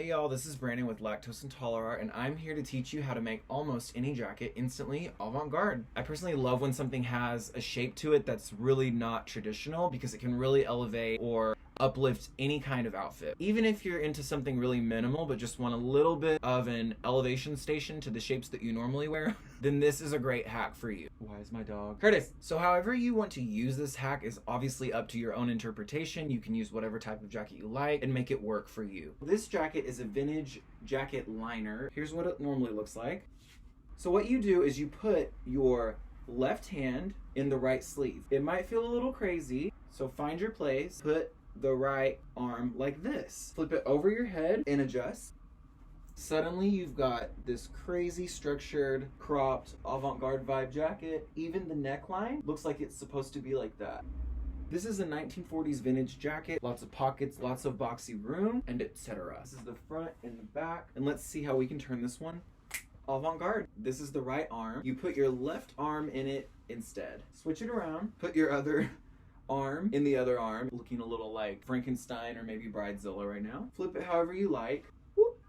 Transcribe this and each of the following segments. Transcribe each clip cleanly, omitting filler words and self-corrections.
Hey y'all, this is Brandon with Lactose and Intoler-Art, and I'm here to teach you how to make almost any jacket instantly avant-garde. I personally love when something has a shape to it that's really not traditional because it can really elevate or uplift any kind of outfit. Even if you're into something really minimal but just want a little bit of an elevation station to the shapes that you normally wear, then this is a great hack for you. Why is my dog? Curtis! So however you want to use this hack is obviously up to your own interpretation. You can use whatever type of jacket you like and make it work for you. This jacket is a vintage jacket liner. Here's what it normally looks like. So what you do is you put your left hand in the right sleeve. It might feel a little crazy, so find your place. Put the right arm like this. Flip it over your head and adjust. Suddenly you've got this crazy structured, cropped, avant-garde vibe jacket. Even the neckline looks like it's supposed to be like that. This is a 1940s vintage jacket, lots of pockets, lots of boxy room, and etc. This is the front and the back, and let's see how we can turn this one avant-garde. This is the right arm. You put your left arm in it instead. Switch it around, put your other arm in the other arm, looking a little like Frankenstein or maybe Bridezilla right now. Flip it however you like. Whoop.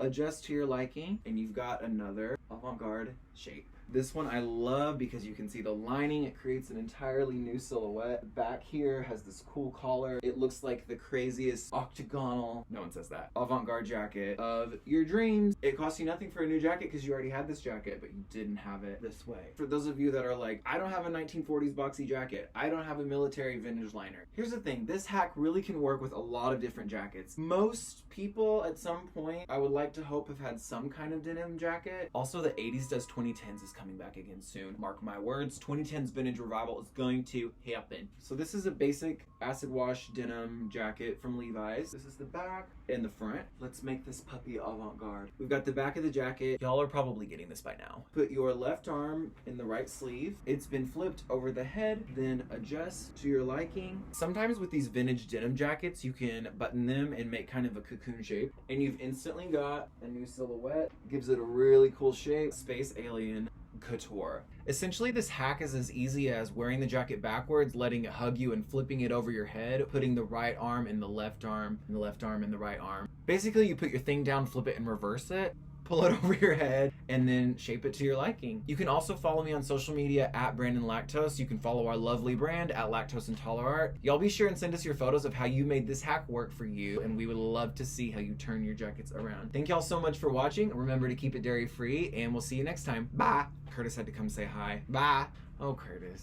Adjust to your liking, and you've got another avant-garde shape. This one I love because you can see the lining. It creates an entirely new silhouette. The back here has this cool collar. It looks like the craziest octagonal, no one says that, avant-garde jacket of your dreams. It costs you nothing for a new jacket because you already had this jacket, but you didn't have it this way. For those of you that are like, I don't have a 1940s boxy jacket, I don't have a military vintage liner. Here's the thing, this hack really can work with a lot of different jackets. Most people at some point, I would like to hope, have had some kind of denim jacket. Also, the 80s does 2010s is coming back again soon. Mark my words, 2010s vintage revival is going to happen. So this is a basic acid wash denim jacket from Levi's. This is the back and the front. Let's make this puppy avant-garde. We've got the back of the jacket. Y'all are probably getting this by now. Put your left arm in the right sleeve. It's been flipped over the head, then adjust to your liking. Sometimes with these vintage denim jackets, you can button them and make kind of a cocoon shape, and you've instantly got a new silhouette. Gives it a really cool shape. Space Alien Couture. Essentially, this hack is as easy as wearing the jacket backwards, letting it hug you, and flipping it over your head, putting the right arm in the left arm, and the left arm in the right arm. Basically, you put your thing down, flip it, and reverse it. Pull it over your head, and then shape it to your liking. You can also follow me on social media at Brandon Lactose. You can follow our lovely brand at Lactose and Intoler-Art. Y'all be sure and send us your photos of how you made this hack work for you, and we would love to see how you turn your jackets around. Thank y'all so much for watching. Remember to keep it dairy free, and we'll see you next time. Bye. Curtis had to come say hi. Bye. Oh, Curtis.